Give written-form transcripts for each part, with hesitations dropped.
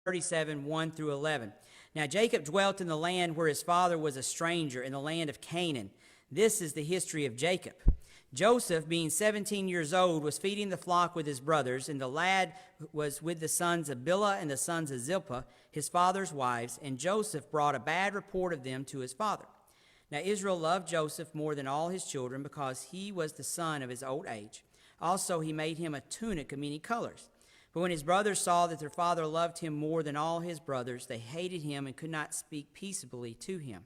37, 1 through 11. Now Jacob dwelt in the land where his father was a stranger, in the land of Canaan. This is the history of Jacob. Joseph, being 17 years old, was feeding the flock with his brothers, and the lad was with the sons of Bilhah and the sons of Zilpah, his father's wives, and Joseph brought a bad report of them to his father. Now Israel loved Joseph more than all his children, because he was the son of his old age. Also he made him a tunic of many colors. But when his brothers saw that their father loved him more than all his brothers, they hated him and could not speak peaceably to him.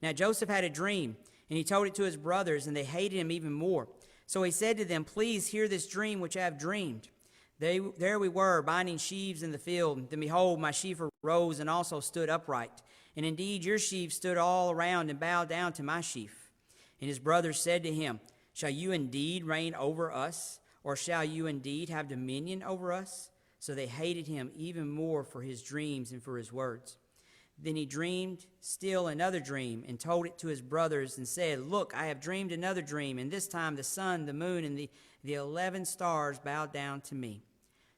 Now Joseph had a dream, and he told it to his brothers, and they hated him even more. So he said to them, "Please hear this dream which I have dreamed. There we were, binding sheaves in the field. Then behold, my sheaf arose and also stood upright. And indeed your sheaves stood all around and bowed down to my sheaf." And his brothers said to him, "Shall you indeed reign over us? Or shall you indeed have dominion over us?" So they hated him even more for his dreams and for his words. Then he dreamed still another dream, and told it to his brothers, and said, "Look, I have dreamed another dream, and this time the sun, the moon, and the 11 stars bowed down to me."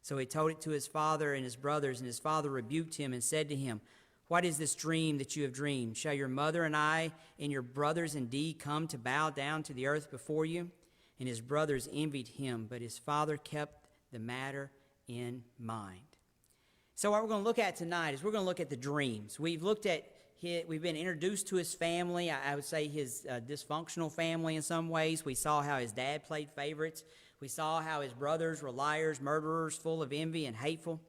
So he told it to his father and his brothers, and his father rebuked him and said to him, "What is this dream that you have dreamed? Shall your mother and I and your brothers indeed come to bow down to the earth before you?" And his brothers envied him, but his father kept the matter in mind. So what we're going to look at tonight is we're going to look at the dreams. We've been introduced to his family. I would say his dysfunctional family in some ways. We saw how his dad played favorites. We saw how his brothers were liars, murderers, full of envy and hateful.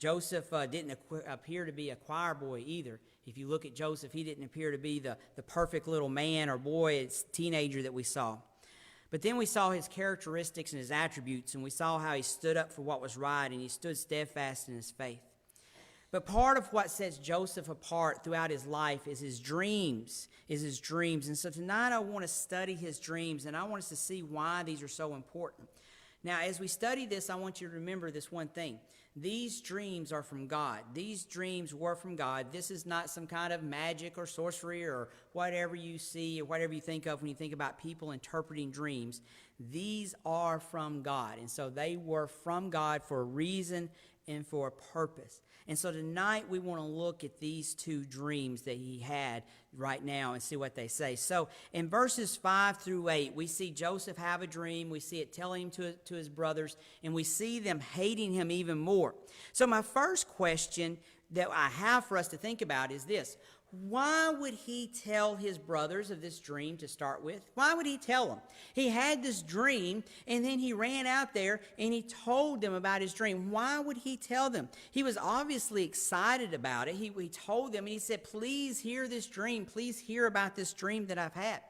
Joseph didn't appear to be a choir boy either. If you look at Joseph, he didn't appear to be the perfect little man or boy, teenager that we saw. But then we saw his characteristics and his attributes, and we saw how he stood up for what was right, and he stood steadfast in his faith. But part of what sets Joseph apart throughout his life is his dreams. And so tonight I want to study his dreams, and I want us to see why these are so important. Now, as we study this, I want you to remember this one thing. These dreams are from God. These dreams were from God. This is not some kind of magic or sorcery or whatever you see or whatever you think of when you think about people interpreting dreams. These are from God. And so they were from God for a reason and for a purpose. And so tonight we want to look at these two dreams that he had right now and see what they say. So in verses 5 through 8, we see Joseph have a dream. We see it telling him to his brothers, and we see them hating him even more. So my first question that I have for us to think about is this. Why would he tell his brothers of this dream to start with? Why would he tell them? He had this dream, and then he ran out there and he told them about his dream. Why would he tell them? He was obviously excited about it. He told them, and he said, "Please hear this dream. Please hear about this dream that I've had."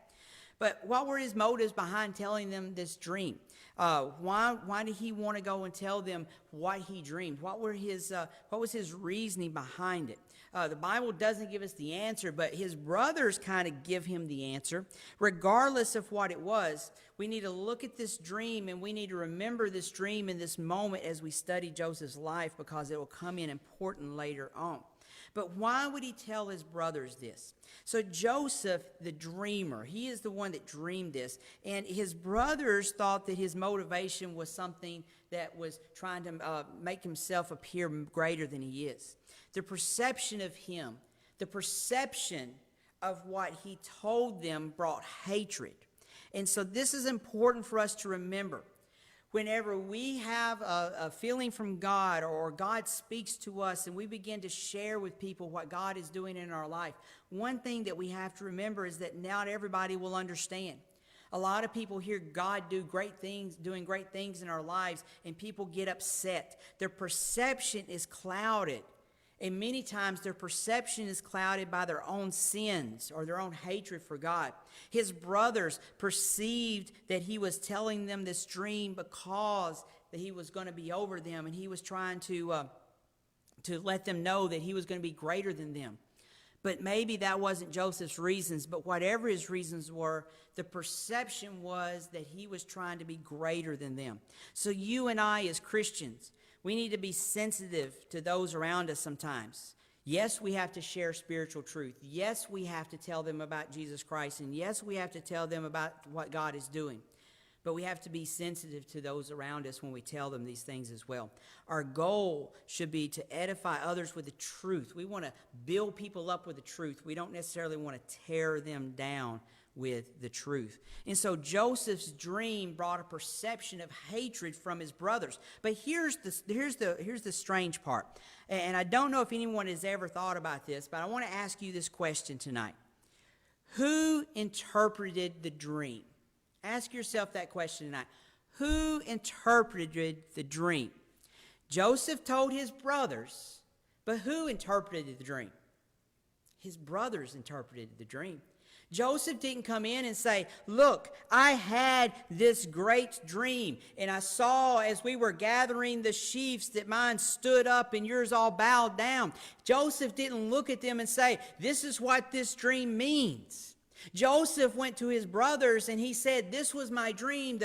But what were his motives behind telling them this dream? Why did he want to go and tell them what he dreamed? What was his reasoning behind it? The Bible doesn't give us the answer, but his brothers kind of give him the answer. Regardless of what it was, we need to look at this dream, and we need to remember this dream in this moment as we study Joseph's life, because it will come in important later on. But why would he tell his brothers this? So Joseph, the dreamer, he is the one that dreamed this. And his brothers thought that his motivation was something that was trying to make himself appear greater than he is. The perception of him, the perception of what he told them brought hatred. And so this is important for us to remember. Whenever we have a feeling from God, or God speaks to us and we begin to share with people what God is doing in our life, one thing that we have to remember is that not everybody will understand. A lot of people hear God doing great things in our lives, and people get upset. Their perception is clouded. And many times their perception is clouded by their own sins or their own hatred for God. His brothers perceived that he was telling them this dream because that he was going to be over them, and he was trying to let them know that he was going to be greater than them. But maybe that wasn't Joseph's reasons, but whatever his reasons were, the perception was that he was trying to be greater than them. So you and I as Christians, we need to be sensitive to those around us sometimes. Yes, we have to share spiritual truth. Yes, we have to tell them about Jesus Christ. And yes, we have to tell them about what God is doing. but we have to be sensitive to those around us when we tell them these things as well. Our goal should be to edify others with the truth. We want to build people up with the truth. We don't necessarily want to tear them down with the truth. And so Joseph's dream brought a perception of hatred from his brothers. But here's the strange part. And I don't know if anyone has ever thought about this, but I want to ask you this question tonight. Who interpreted the dream? Ask yourself that question tonight. Who interpreted the dream? Joseph told his brothers, but who interpreted the dream? His brothers interpreted the dream. Joseph didn't come in and say, look, I had this great dream, and I saw as we were gathering the sheaves that mine stood up and yours all bowed down. Joseph didn't look at them and say, this is what this dream means. Joseph went to his brothers and he said, this was my dream.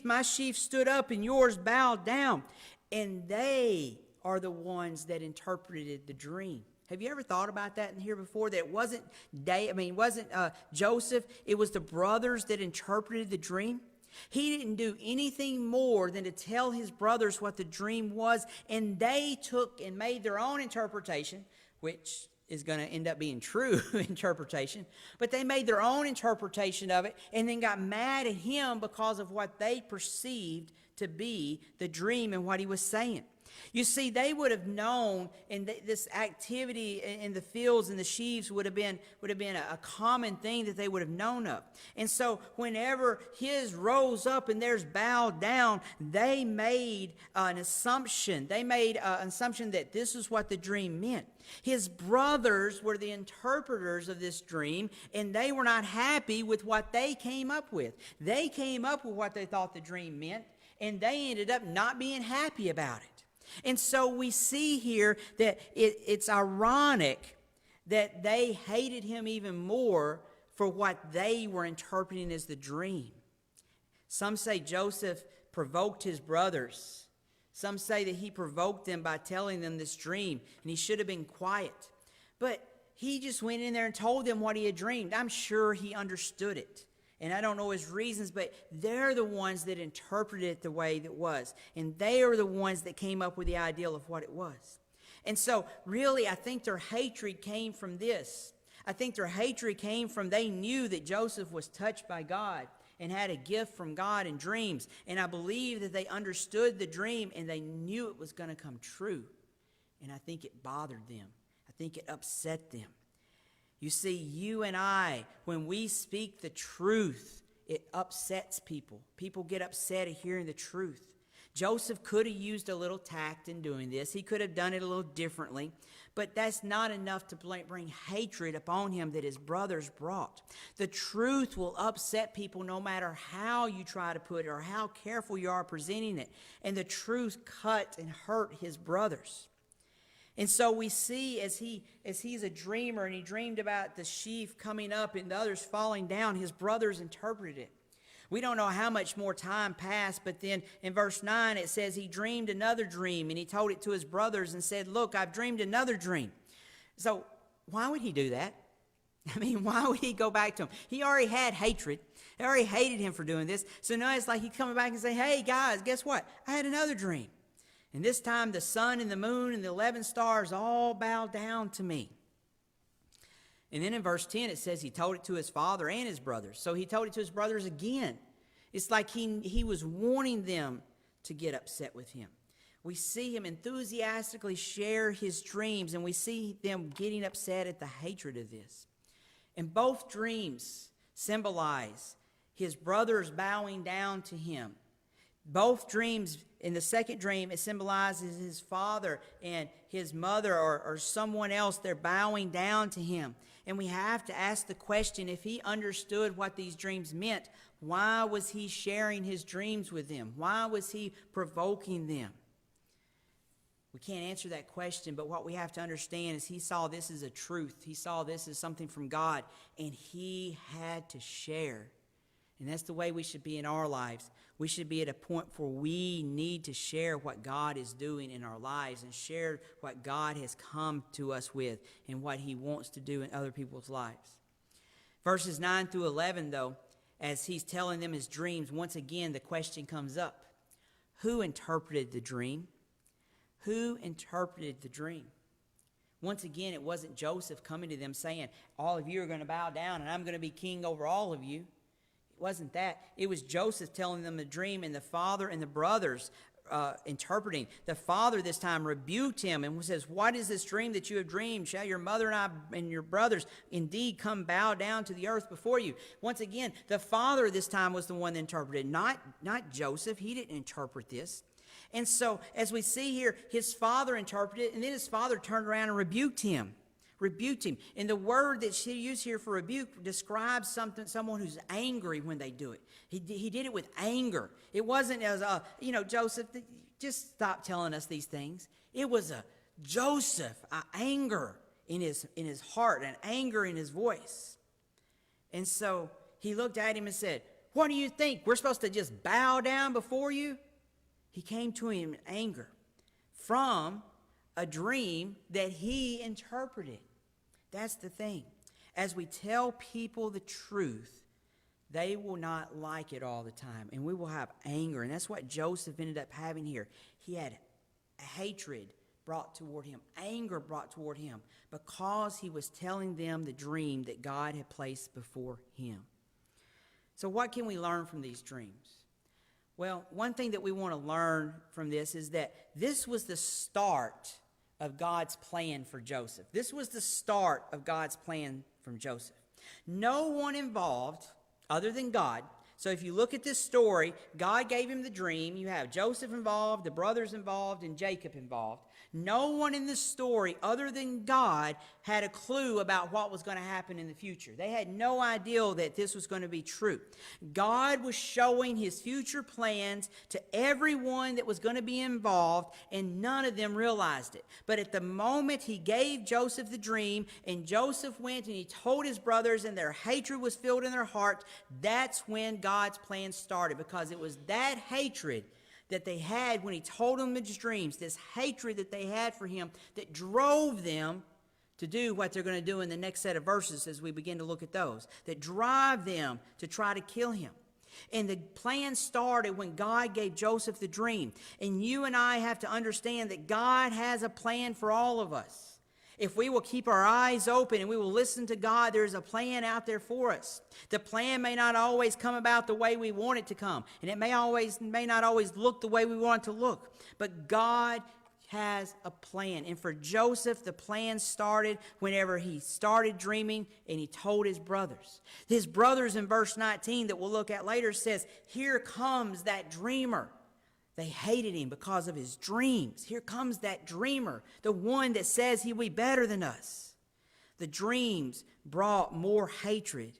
My sheaf stood up and yours bowed down. And they are the ones that interpreted the dream. Have you ever thought about that in here before? That it wasn't Joseph, it was the brothers that interpreted the dream. He didn't do anything more than to tell his brothers what the dream was, and they took and made their own interpretation, which is going to end up being true interpretation, but they made their own interpretation of it and then got mad at him because of what they perceived to be the dream and what he was saying. You see, they would have known, and this activity in the fields and the sheaves would have been a common thing that they would have known of. And so whenever his rose up and theirs bowed down, they made an assumption. They made an assumption that this is what the dream meant. His brothers were the interpreters of this dream, and they were not happy with what they came up with. They came up with what they thought the dream meant, and they ended up not being happy about it. And so we see here that it's ironic that they hated him even more for what they were interpreting as the dream. Some say Joseph provoked his brothers. Some say that he provoked them by telling them this dream, and he should have been quiet. But he just went in there and told them what he had dreamed. I'm sure he understood it. And I don't know his reasons, but they're the ones that interpreted it the way that it was. And they are the ones that came up with the ideal of what it was. And so, really, I think their hatred came from this. I think their hatred came from they knew that Joseph was touched by God and had a gift from God in dreams. And I believe that they understood the dream and they knew it was going to come true. And I think it bothered them. I think it upset them. You see, you and I, when we speak the truth, it upsets people. People get upset at hearing the truth. Joseph could have used a little tact in doing this. He could have done it a little differently. But that's not enough to bring hatred upon him that his brothers brought. The truth will upset people no matter how you try to put it or how careful you are presenting it. And the truth cut and hurt his brothers. And so we see as he's a dreamer and he dreamed about the sheaf coming up and the others falling down, his brothers interpreted it. We don't know how much more time passed, but then in verse 9 it says he dreamed another dream and he told it to his brothers and said, look, I've dreamed another dream. So why would he do that? I mean, why would he go back to him? He already had hatred. They already hated him for doing this. So now it's like he's coming back and saying, hey guys, guess what? I had another dream. And this time the sun and the moon and the 11 stars all bow down to me. And then in verse 10 it says he told it to his father and his brothers. So he told it to his brothers again. It's like he was warning them to get upset with him. We see him enthusiastically share his dreams, and we see them getting upset at the hatred of this. And both dreams symbolize his brothers bowing down to him. Both dreams, in the second dream, it symbolizes his father and his mother or someone else. They're bowing down to him. And we have to ask the question, if he understood what these dreams meant, why was he sharing his dreams with them? Why was he provoking them? We can't answer that question, but what we have to understand is he saw this as a truth. He saw this as something from God, and he had to share. And that's the way we should be in our lives. We should be at a point where we need to share what God is doing in our lives and share what God has come to us with and what he wants to do in other people's lives. Verses 9 through 11, though, as he's telling them his dreams, once again the question comes up. Who interpreted the dream? Who interpreted the dream? Once again, it wasn't Joseph coming to them saying, all of you are going to bow down and I'm going to be king over all of you. It wasn't that. It was Joseph telling them the dream, and the father and the brothers interpreting. The father this time rebuked him and says, what is this dream that you have dreamed? Shall your mother and I and your brothers indeed come bow down to the earth before you? Once again, the father this time was the one that interpreted, not Joseph. He didn't interpret this. And so, as we see here, his father interpreted, and then his father turned around and rebuked him. And the word that she used here for rebuke describes someone who's angry when they do it. He did it with anger. It wasn't as, Joseph, just stop telling us these things. It was a Joseph, anger in his heart and anger in his voice. And so he looked at him and said, what do you think? We're supposed to just bow down before you? He came to him in anger from a dream that he interpreted. That's the thing. As we tell people the truth, they will not like it all the time, and we will have anger. And that's what Joseph ended up having here. He had hatred brought toward him, anger brought toward him, because he was telling them the dream that God had placed before him. So what can we learn from these dreams? Well, one thing that we want to learn from this is that this was the start of God's plan for Joseph. This was the start of God's plan from Joseph. No one involved other than God. So if you look at this story, God gave him the dream. You have Joseph involved, the brothers involved, and Jacob involved. No one in this story other than God had a clue about what was going to happen in the future. They had no idea that this was going to be true. God was showing his future plans to everyone that was going to be involved, and none of them realized it. But at the moment he gave Joseph the dream, and Joseph went and he told his brothers, and their hatred was filled in their heart, that's when God's plan started, because it was that hatred that they had when he told them his dreams, this hatred that they had for him, that drove them to do what they're going to do in the next set of verses as we begin to look at those, that drive them to try to kill him. And the plan started when God gave Joseph the dream. And you and I have to understand that God has a plan for all of us. If we will keep our eyes open and we will listen to God, there's a plan out there for us. The plan may not always come about the way we want it to come, and it may not always look the way we want it to look. But God has a plan. And for Joseph, the plan started whenever he started dreaming and he told his brothers. His brothers in verse 19 that we'll look at later says, here comes that dreamer. They hated him because of his dreams. Here comes that dreamer, the one that says he'll be better than us. The dreams brought more hatred,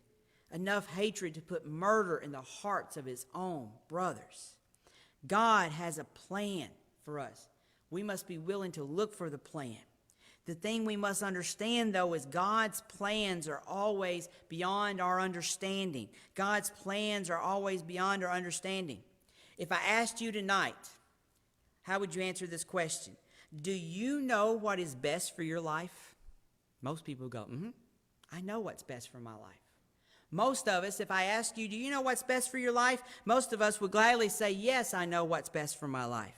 enough hatred to put murder in the hearts of his own brothers. God has a plan for us. We must be willing to look for the plan. The thing we must understand, though, is God's plans are always beyond our understanding. God's plans are always beyond our understanding. If I asked you tonight, how would you answer this question? Do you know what is best for your life? Most people go, I know what's best for my life. Most of us, if I ask you, do you know what's best for your life? Most of us would gladly say, yes, I know what's best for my life.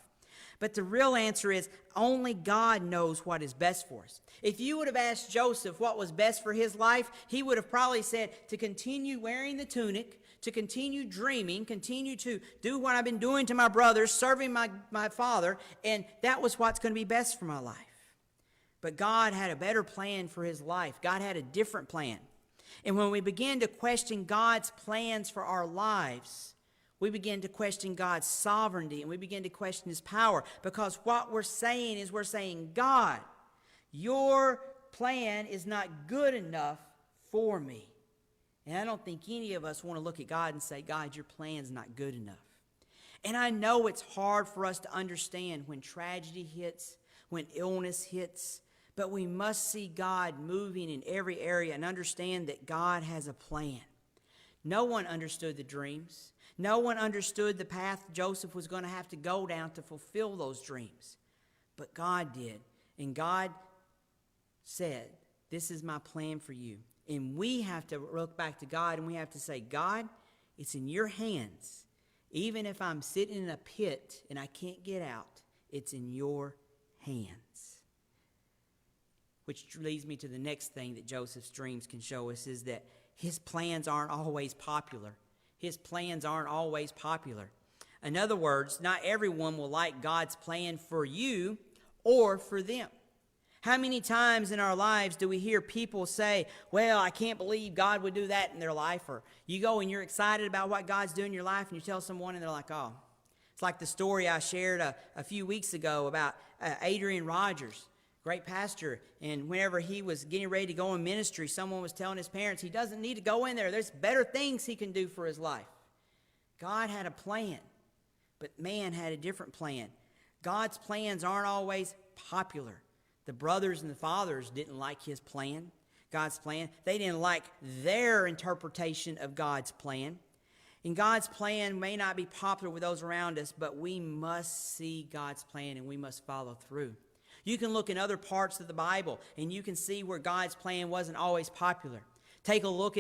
But the real answer is only God knows what is best for us. If you would have asked Joseph what was best for his life, he would have probably said to continue wearing the tunic, to continue dreaming, continue to do what I've been doing to my brothers, serving my father, and that was what's going to be best for my life. But God had a better plan for his life. God had a different plan. And when we begin to question God's plans for our lives, we begin to question God's sovereignty, and we begin to question his power, because what we're saying is we're saying, God, your plan is not good enough for me. And I don't think any of us want to look at God and say, God, your plan's not good enough. And I know it's hard for us to understand when tragedy hits, when illness hits, but we must see God moving in every area and understand that God has a plan. No one understood the dreams. No one understood the path Joseph was going to have to go down to fulfill those dreams. But God did. And God said, this is my plan for you. And we have to look back to God and we have to say, God, It's in your hands. Even if I'm sitting in a pit and I can't get out, it's in your hands. Which leads me to the next thing that Joseph's dreams can show us, is that his plans aren't always popular. His plans aren't always popular. In other words, not everyone will like God's plan for you or for them. How many times in our lives do we hear people say, well, I can't believe God would do that in their life? Or you go and you're excited about what God's doing in your life and you tell someone and they're like, oh. It's like the story I shared a few weeks ago about Adrian Rogers, great pastor. And whenever he was getting ready to go in ministry, someone was telling his parents he doesn't need to go in there. There's better things he can do for his life. God had a plan, but man had a different plan. God's plans aren't always popular. The brothers and the fathers didn't like his plan, God's plan. They didn't like their interpretation of God's plan. And God's plan may not be popular with those around us, but we must see God's plan and we must follow through. You can look in other parts of the Bible and you can see where God's plan wasn't always popular. Take a look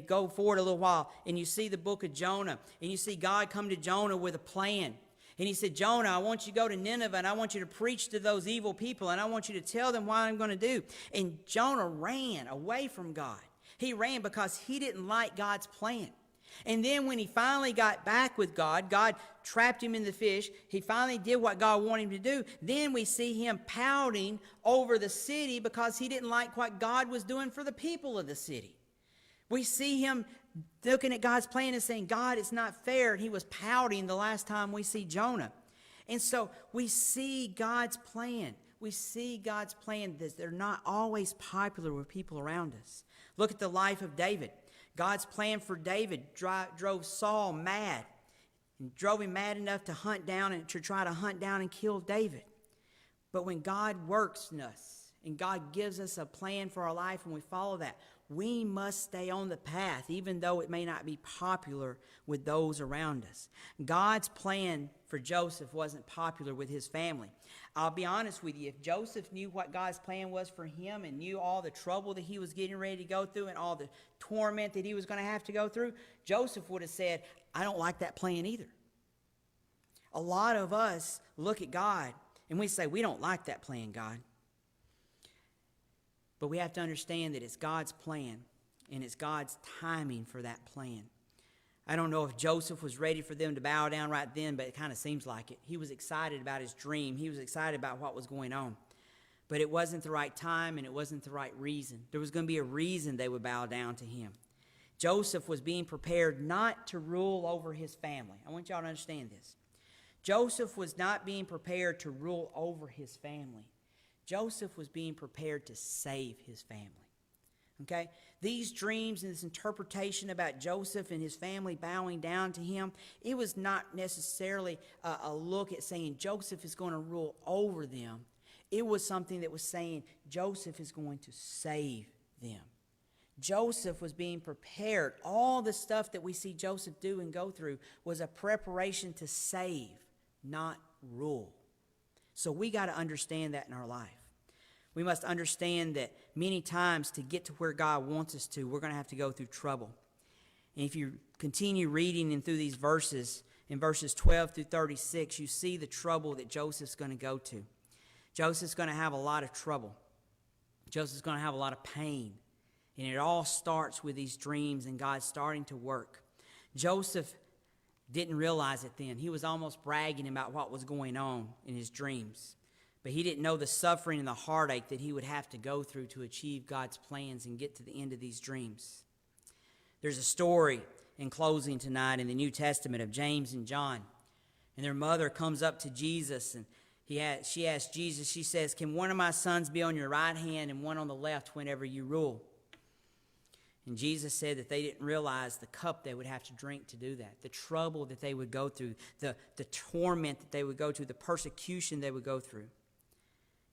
go forward a little while and you see the book of Jonah, and you see God come to Jonah with a plan. And he said, Jonah, I want you to go to Nineveh, and I want you to preach to those evil people, and I want you to tell them what I'm going to do. And Jonah ran away from God. He ran because he didn't like God's plan. And then when he finally got back with God, God trapped him in the fish. He finally did what God wanted him to do. Then we see him pouting over the city because he didn't like what God was doing for the people of the city. We see him looking at God's plan and saying, God, it's not fair. And he was pouting the last time we see Jonah. And so we see God's plan. We see God's plan that they're not always popular with people around us. Look at the life of David. God's plan for David drove Saul mad, and drove him mad enough to try to hunt down and kill David. But when God works in us and God gives us a plan for our life and we follow that, we must stay on the path, even though it may not be popular with those around us. God's plan for Joseph wasn't popular with his family. I'll be honest with you, if Joseph knew what God's plan was for him and knew all the trouble that he was getting ready to go through and all the torment that he was going to have to go through, Joseph would have said, I don't like that plan either. A lot of us look at God and we say, we don't like that plan, God. But we have to understand that it's God's plan and it's God's timing for that plan. I don't know if Joseph was ready for them to bow down right then, but it kind of seems like it. He was excited about his dream. He was excited about what was going on. But it wasn't the right time and it wasn't the right reason. There was going to be a reason they would bow down to him. Joseph was being prepared not to rule over his family. I want y'all to understand this. Joseph was not being prepared to rule over his family. Joseph was being prepared to save his family. Okay? These dreams and this interpretation about Joseph and his family bowing down to him, it was not necessarily a look at saying Joseph is going to rule over them. It was something that was saying Joseph is going to save them. Joseph was being prepared. All the stuff that we see Joseph do and go through was a preparation to save, not rule. So we got to understand that in our life. We must understand that many times to get to where God wants us to, we're going to have to go through trouble. And if you continue reading in through these verses, in verses 12 through 36, you see the trouble that Joseph's going to go to. Joseph's going to have a lot of trouble. Joseph's going to have a lot of pain. And it all starts with these dreams and God starting to work. Joseph didn't realize it then. He was almost bragging about what was going on in his dreams. But he didn't know the suffering and the heartache that he would have to go through to achieve God's plans and get to the end of these dreams. There's a story in closing tonight in the New Testament of James and John. And their mother comes up to Jesus and she asks Jesus, she says, can one of my sons be on your right hand and one on the left whenever you rule? And Jesus said that they didn't realize the cup they would have to drink to do that, the trouble that they would go through, the torment that they would go through, the persecution they would go through.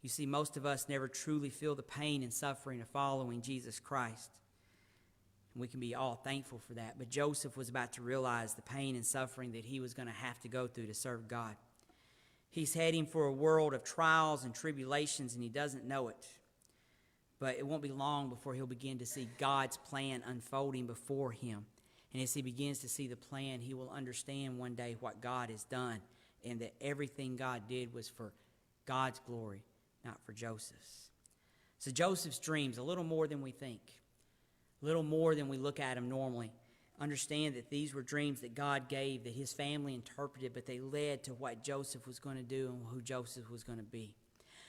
You see, most of us never truly feel the pain and suffering of following Jesus Christ. And we can be all thankful for that. But Joseph was about to realize the pain and suffering that he was going to have to go through to serve God. He's heading for a world of trials and tribulations, and he doesn't know it. But it won't be long before he'll begin to see God's plan unfolding before him. And as he begins to see the plan, he will understand one day what God has done, and that everything God did was for God's glory, not for Joseph's. So Joseph's dreams, a little more than we think, a little more than we look at them normally. Understand that these were dreams that God gave, that his family interpreted, but they led to what Joseph was going to do and who Joseph was going to be.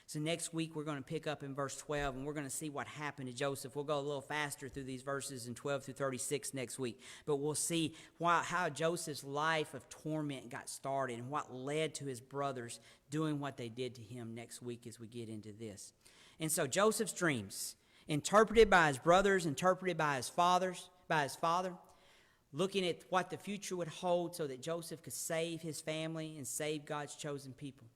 So next week we're going to pick up in verse 12, and we're going to see what happened to Joseph. We'll go a little faster through these verses in 12 through 36 next week. But we'll see how Joseph's life of torment got started and what led to his brothers doing what they did to him next week as we get into this. And so Joseph's dreams, interpreted by his brothers, interpreted by his father, looking at what the future would hold so that Joseph could save his family and save God's chosen people.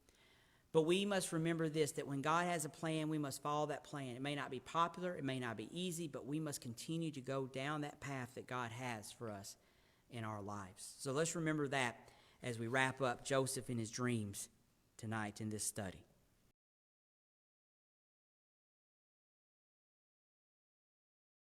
But we must remember this, that when God has a plan, we must follow that plan. It may not be popular, it may not be easy, but we must continue to go down that path that God has for us in our lives. So let's remember that as we wrap up Joseph and his dreams tonight in this study.